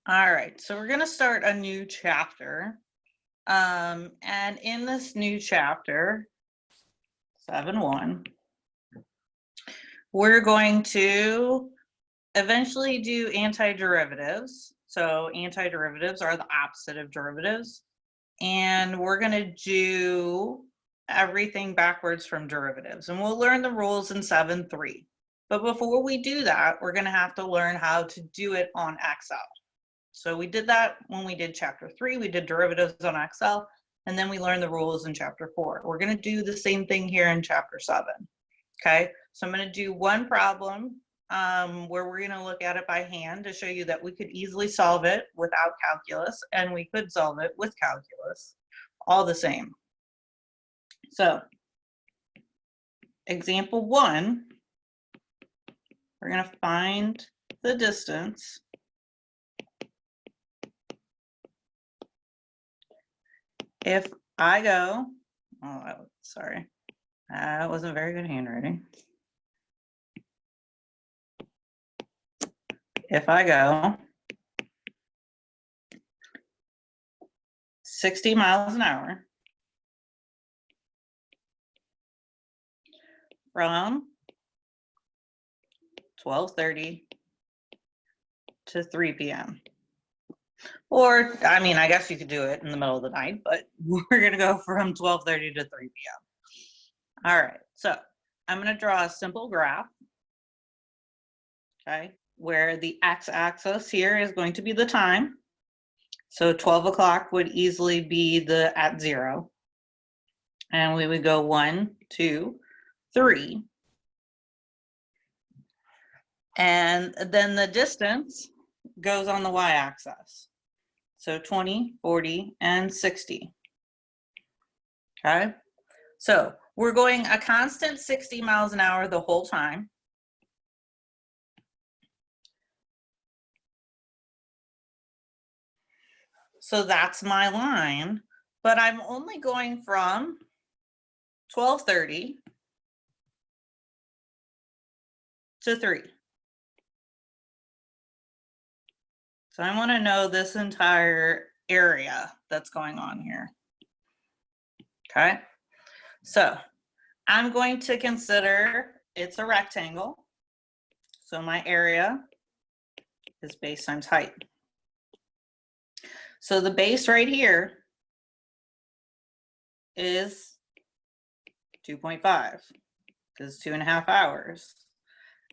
All right, so we're going to start a new chapter. And in this new chapter, 7.1, we're going to eventually do antiderivatives. So antiderivatives are the opposite of derivatives. And we're going to do everything backwards from derivatives. And we'll learn the rules in 7.3. But before we do that, we're going to have to learn how to do it on Excel. So we did that when we did chapter 3, we did derivatives on Excel, and then we learned the rules in chapter 4. We're going to do the same thing here in chapter 7. Okay, so I'm going to do one problem where we're going to look at it by hand to show you that we could easily solve it without calculus, and we could solve it with calculus, all the same. So example 1, we're going to find the distance if I go, sorry, that wasn't very good handwriting. If I go 60 miles an hour from 12:30 to 3 p.m. Or, I mean, I guess you could do it in the middle of the night, but we're going to go from 12:30 to 3 p.m. All right, so I'm going to draw a simple graph, okay, where the x-axis here is going to be the time. So 12 o'clock would easily be the at 0. And we would go 1, 2, 3. And then the distance goes on the y-axis. So 20, 40, and 60. Okay, so we're going a constant 60 miles an hour the whole time. So that's my line, but I'm only going from 12:30 to 3. So I want to know this entire area that's going on here. Okay, so I'm going to consider it's a rectangle. So my area is base times height. So the base right here is 2.5 because 2.5 hours.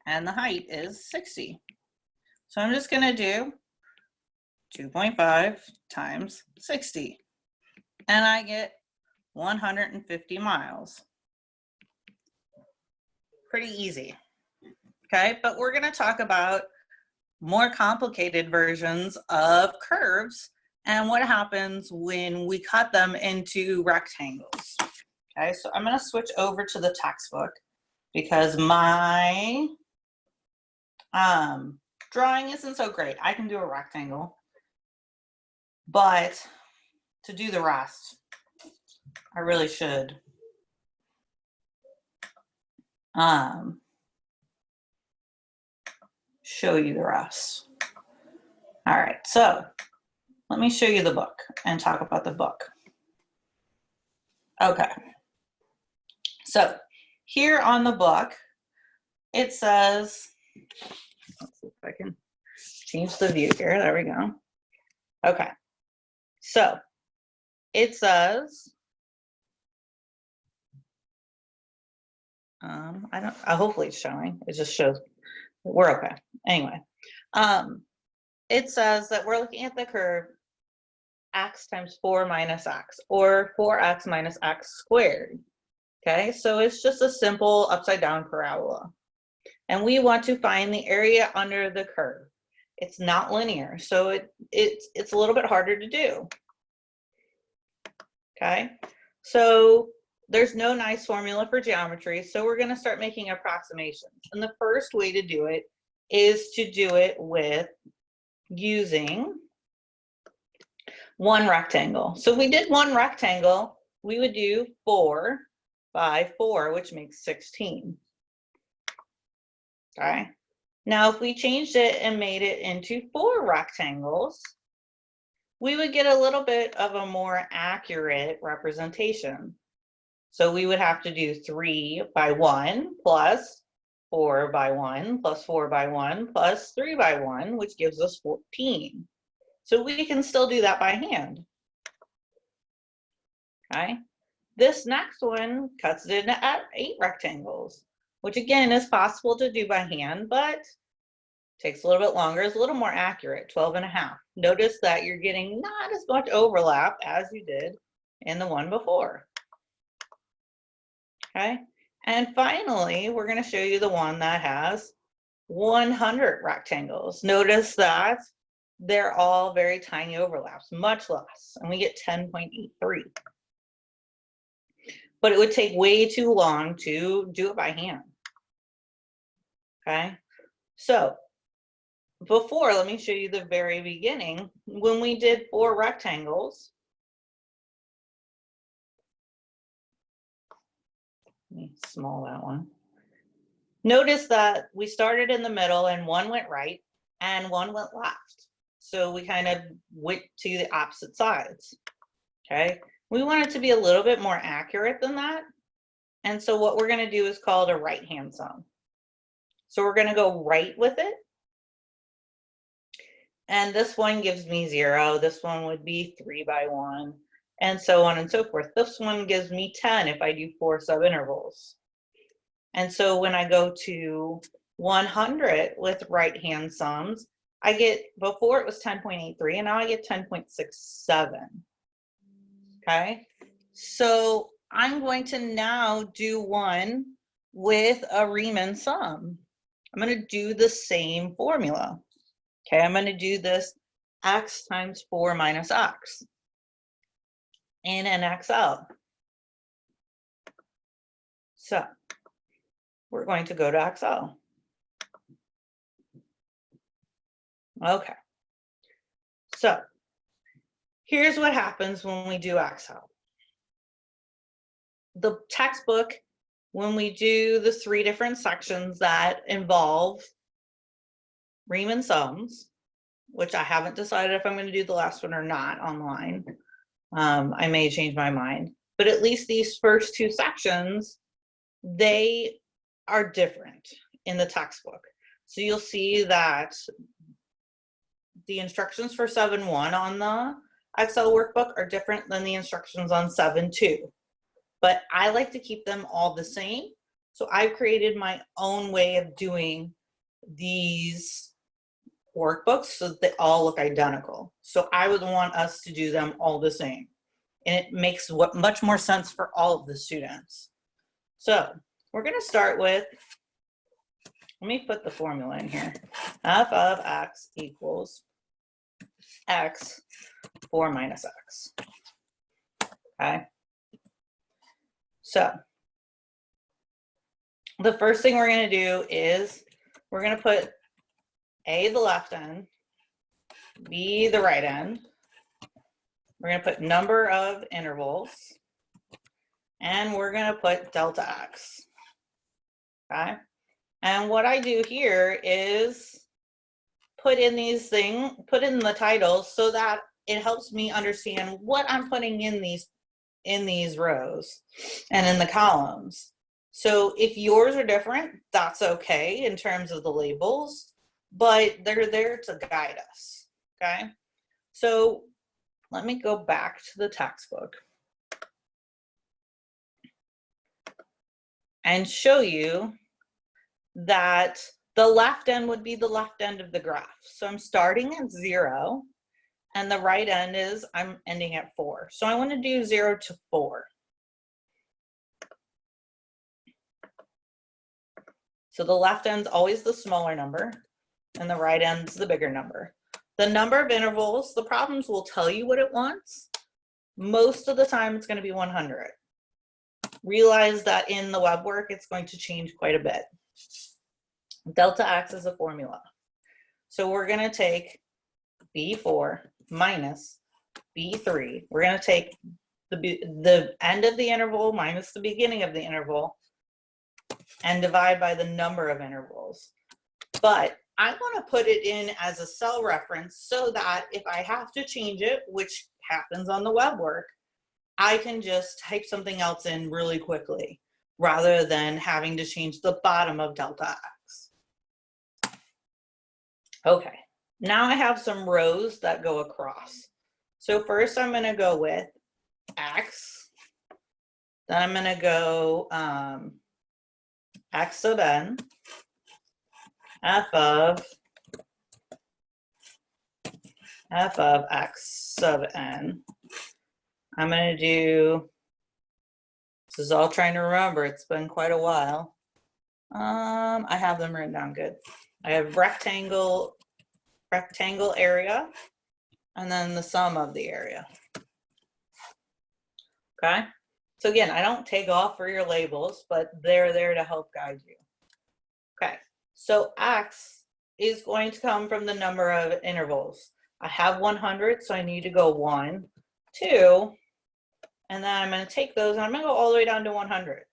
And the height is 60. So I'm just going to do 2.5 times 60. And I get 150 miles. Pretty easy. Okay, but we're going to talk about more complicated versions of curves and what happens when we cut them into rectangles. Okay, so I'm going to switch over to the textbook because my drawing isn't so great. I can do a rectangle, but to do the rest, I really should show you the rest. All right, so let me show you the book and talk about the book. Okay, so here on the book, it says, let's see if I can change the view here. There we go. Okay, so it says, hopefully it's showing. It just shows we're okay. Anyway, it says that we're looking at the curve x times 4 minus x, or 4x minus x squared. Okay, so it's just a simple upside down parabola. And we want to find the area under the curve. It's not linear, so it's a little bit harder to do. Okay, so there's no nice formula for geometry, so we're going to start making approximations. And the first way to do it is to do it with using one rectangle. So if we did one rectangle, we would do 4 by 4, which makes 16. Okay, Now, if we changed it and made it into 4 rectangles, we would get a little bit of a more accurate representation. So we would have to do 3 by 1 plus 4 by 1 plus 4 by 1 plus 3 by 1, which gives us 14. So we can still do that by hand. Okay. This next one cuts it into 8 rectangles, which again is possible to do by hand, but takes a little bit longer, is a little more accurate, 12.5. Notice that you're getting not as much overlap as you did in the one before. Okay, and finally, we're going to show you the one that has 100 rectangles. Notice that they're all very tiny overlaps, much less, and we get 10.83. But it would take way too long to do it by hand. Okay, so before, let me show you the very beginning. When we did 4 rectangles, let me small that one. Notice that we started in the middle and one went right and one went left. So we kind of went to the opposite sides. Okay, we want it to be a little bit more accurate than that. And so what we're going to do is called a right-hand sum. So we're going to go right with it. And this one gives me 0. This one would be 3 by 1, and so on and so forth. This one gives me 10 if I do 4 subintervals. And so when I go to 100 with right-hand sums, I get, before it was 10.83, and now I get 10.67. Okay, so I'm going to now do one with a Riemann sum. I'm going to do the same formula. Okay, I'm going to do this x times 4 minus x in an XL. So we're going to go to XL. Okay, so here's what happens when we do XL. The textbook, when we do the 3 different sections that involve Riemann sums, which I haven't decided if I'm going to do the last one or not online. I may change my mind, but at least these first 2 sections, they are different in the textbook. So you'll see that the instructions for 7.1 on the Excel workbook are different than the instructions on 7.2. But I like to keep them all the same. So I've created my own way of doing these workbooks so that they all look identical. So I would want us to do them all the same. And it makes much more sense for all of the students. So we're going to start with, let me put the formula in here. F of x equals x 4 minus x. Okay. So the first thing we're going to do is we're going to put A, the left end, B, the right end. We're going to put number of intervals, and we're going to put delta x. Okay. And what I do here is put in these things, put in the titles so that it helps me understand what I'm putting in these rows and in the columns. So if yours are different, that's okay in terms of the labels, but they're there to guide us. Okay. So let me go back to the textbook and show you that the left end would be the left end of the graph. So I'm starting at 0, and the right end is I'm ending at 4. So I want to do 0 to 4. So the left end's always the smaller number, and the right end's the bigger number. The number of intervals, the problems will tell you what it wants. Most of the time, it's going to be 100. Realize that in the web work, it's going to change quite a bit. Delta x is a formula. So we're going to take B4 minus B3. We're going to take the end of the interval minus the beginning of the interval and divide by the number of intervals. but I want to put it in as a cell reference so that if I have to change it, which happens on the web work, I can just type something else in really quickly rather than having to change the bottom of delta x. Okay, now I have some rows that go across. So first I'm going to go with x, then I'm going to go x sub n, f of x sub n. I'm going to do, this is all trying to remember, it's been quite a while. I have them written down good. I have rectangle area, and then the sum of the area. Okay, so again, I don't take off for your labels, but they're there to help guide you. Okay, so x is going to come from the number of intervals. I have 100, so I need to go 1, 2, and then I'm going to take those and I'm going to go all the way down to 100.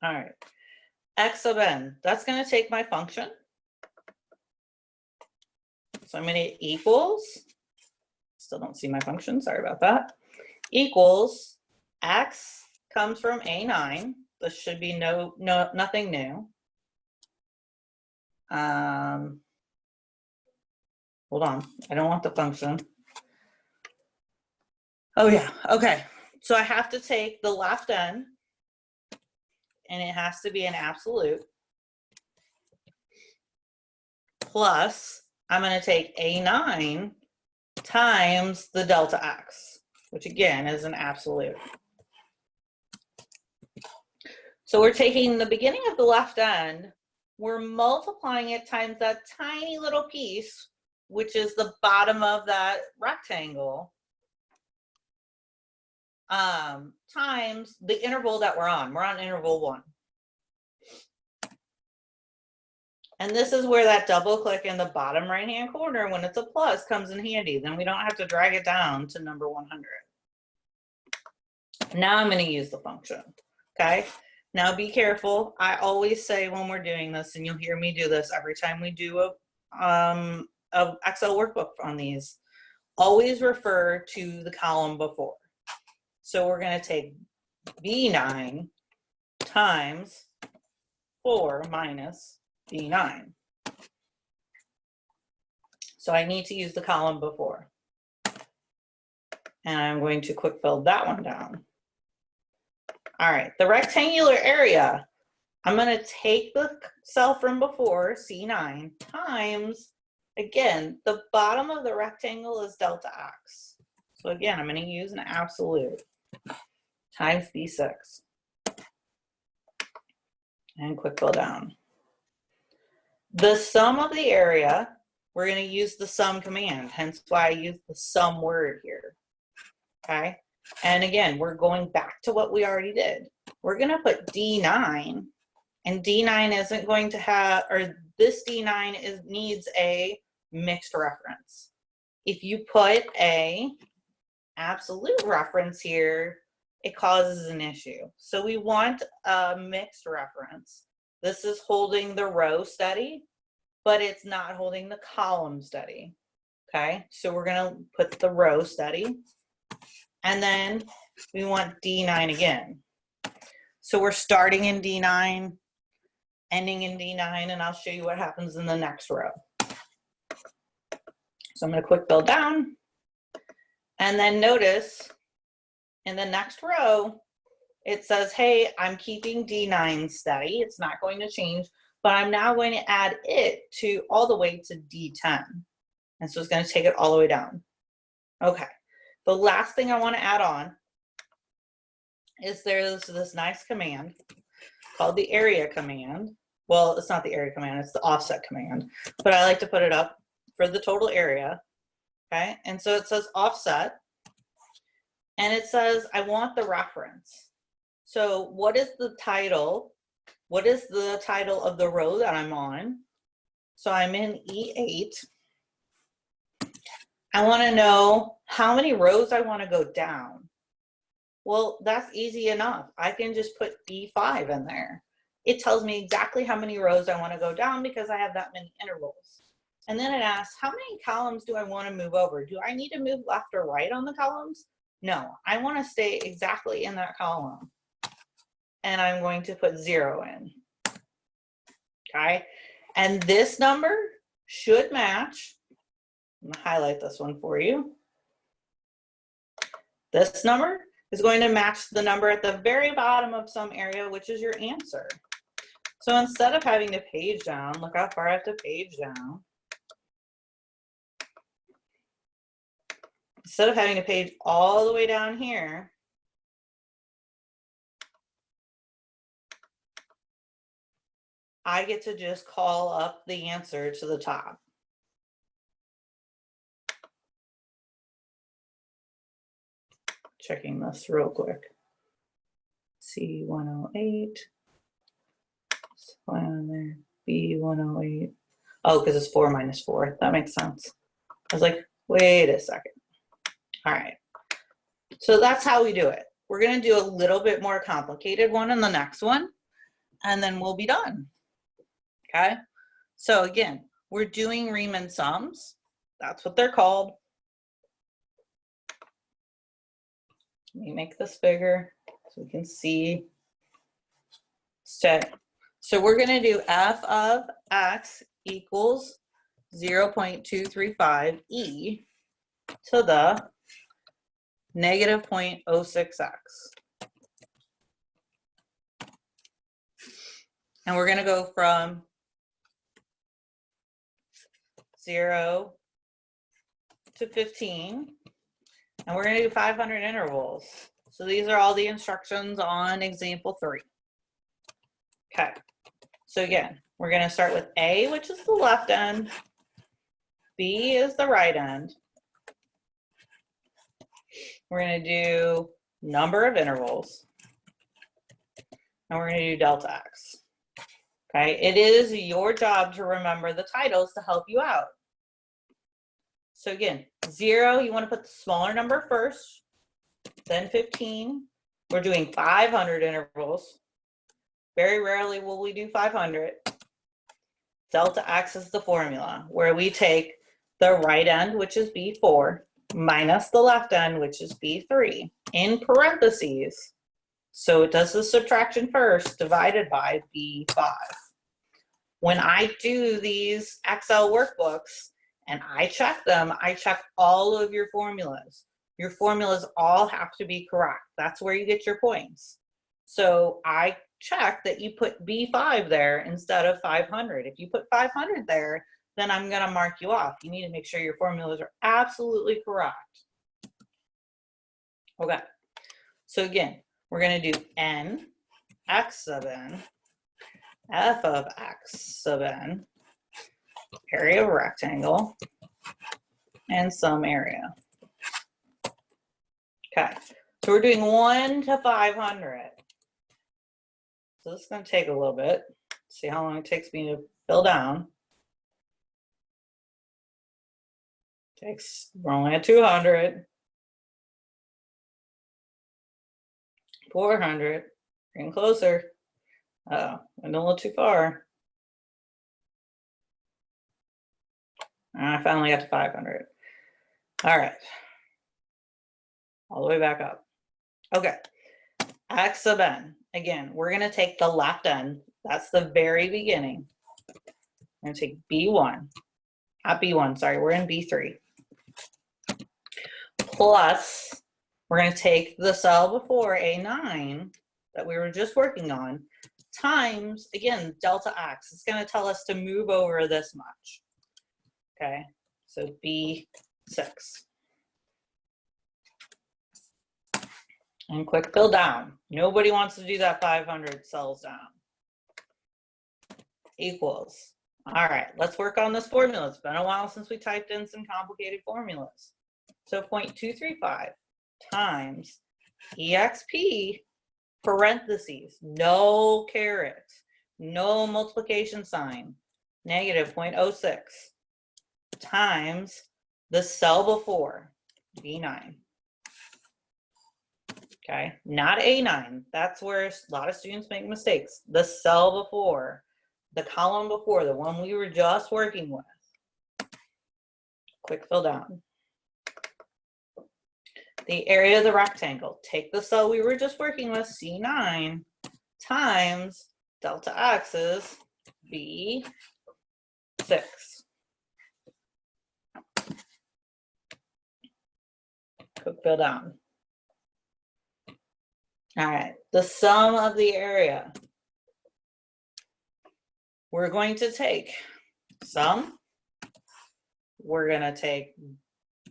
All right, x sub n, that's going to take my function. So I'm going to equals, still don't see my function, sorry about that, equals x comes from A9. This should be nothing new. Hold on, I don't want the function. Oh yeah, okay. So I have to take the left end, and it has to be an absolute, plus I'm going to take A9 times the delta x, which again is an absolute. So we're taking the beginning of the left end, we're multiplying it times that tiny little piece, which is the bottom of that rectangle, times the interval that we're on. We're on interval 1. And this is where that double click in the bottom right hand corner, when it's a plus, comes in handy. Then we don't have to drag it down to number 100. Now I'm going to use the function. Okay, now be careful. I always say when we're doing this, and you'll hear me do this every time we do a Excel workbook on these, always refer to the column before. So we're going to take B9 times 4 minus B9. So I need to use the column before. And I'm going to quick fill that one down. All right, the rectangular area, I'm going to take the cell from before, C9, times, again, the bottom of the rectangle is delta x. So again, I'm going to use an absolute, times B6. And quick fill down. The sum of the area, we're going to use the sum command, hence why I use the sum word here. Okay, and again, we're going back to what we already did. We're going to put D9, and D9 isn't going to have, or this D9 needs a mixed reference. If you put a absolute reference here, it causes an issue. So we want a mixed reference. This is holding the row steady, but it's not holding the column steady. Okay, so we're going to put the row steady. And then we want D9 again. So we're starting in D9, ending in D9, and I'll show you what happens in the next row. So I'm going to quick fill down. And then notice in the next row, it says, hey, I'm keeping D9 steady. It's not going to change, but I'm now going to add it to all the way to D10. And so it's going to take it all the way down. Okay. The last thing I want to add on is there's this nice command called the area command. Well, it's not the area command, it's the offset command, but I like to put it up for the total area. Okay, and so it says offset, and it says I want the reference. So what is the title? What is the title of the row that I'm on? So I'm in E8. I want to know how many rows I want to go down. Well, that's easy enough. I can just put B5 in there. It tells me exactly how many rows I want to go down because I have that many intervals. And then it asks, how many columns do I want to move over? Do I need to move left or right on the columns? No, I want to stay exactly in that column. And I'm going to put 0 in. Okay, and this number should match. I'm going to highlight this one for you. This number is going to match the number at the very bottom of some area, which is your answer. So instead of having to page down, look how far I have to page down. Instead of having to page all the way down here, I get to just call up the answer to the top. Checking this real quick. C108. On there. B108. Oh, because it's 4 minus 4. That makes sense. I was like, wait a second. All right. So that's how we do it. We're going to do a little bit more complicated one in the next one, and then we'll be done. Okay. So again, we're doing Riemann sums. That's what they're called. Let me make this bigger so we can see. So we're going to do f of x equals 0.235 e to the negative 0.06x. And we're going to go from 0 to 15. And we're going to do 500 intervals. So these are all the instructions on example 3. Okay. So again, we're going to start with A, which is the left end. B is the right end. We're going to do number of intervals. And we're going to do delta x. Okay. It is your job to remember the titles to help you out. So again, 0, you want to put the smaller number first, then 15. We're doing 500 intervals. Very rarely will we do 500. Delta x is the formula where we take the right end, which is B4, minus the left end, which is B3, in parentheses. So it does the subtraction first, divided by B5. When I do these Excel workbooks and I check them, I check all of your formulas. Your formulas all have to be correct. That's where you get your points. So I check that you put B5 there instead of 500. If you put 500 there, then I'm going to mark you off. You need to make sure your formulas are absolutely correct. Okay. So again, we're going to do n, x sub n, f of x sub n, area of a rectangle, and some area. Okay. So we're doing 1 to 500. So this is going to take a little bit. See how long it takes me to fill down. We're only at 200. 400. Getting closer. Oh, went a little too far. And I finally got to 500. All right. All the way back up. Okay. X sub n. Again, we're going to take the left end. That's the very beginning. We're going to take B1. Not B1, sorry. We're in B3. Plus, we're going to take the cell before A9 that we were just working on times, again, delta x. It's going to tell us to move over this much. Okay, so B6. And quick fill down. Nobody wants to do that 500 cells down. Equals. All right, let's work on this formula. It's been a while since we typed in some complicated formulas. So 0.235 times EXP, parentheses, no caret, no multiplication sign, negative 0.06 times the cell before, B9. Okay, not A9. That's where a lot of students make mistakes. The cell before, the column before, the one we were just working with. Quick fill down. The area of the rectangle. Take the cell we were just working with, C9, times delta X is B6. Quick fill down. All right, the sum of the area. We're going to take sum. We're going to take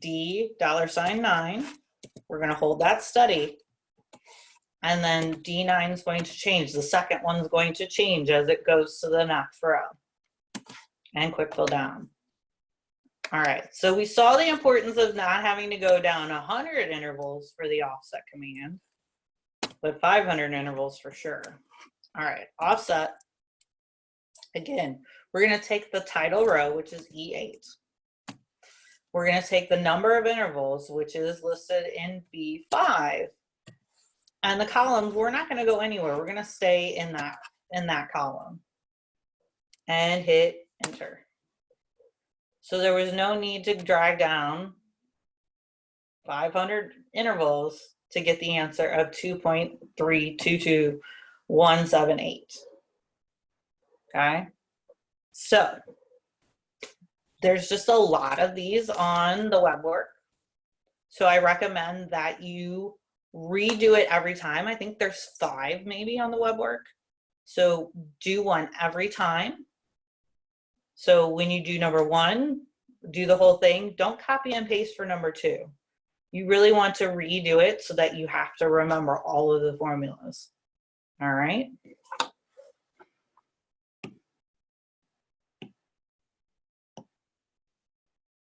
$9. We're going to hold that steady. And then D9 is going to change. The second one is going to change as it goes to the next row. And quick fill down. All right, so we saw the importance of not having to go down 100 intervals for the offset command, but 500 intervals for sure. All right, offset. Again, we're going to take the title row, which is E8. We're going to take the number of intervals, which is listed in B5. And the columns, we're not going to go anywhere. We're going to stay in that column. And hit enter. So there was no need to drag down 500 intervals to get the answer of 2.322178. Okay, so there's just a lot of these on the web work. So I recommend that you redo it every time. I think there's 5 maybe on the web work. So do one every time. So when you do number 1, do the whole thing. Don't copy and paste for number 2. You really want to redo it so that you have to remember all of the formulas. All right.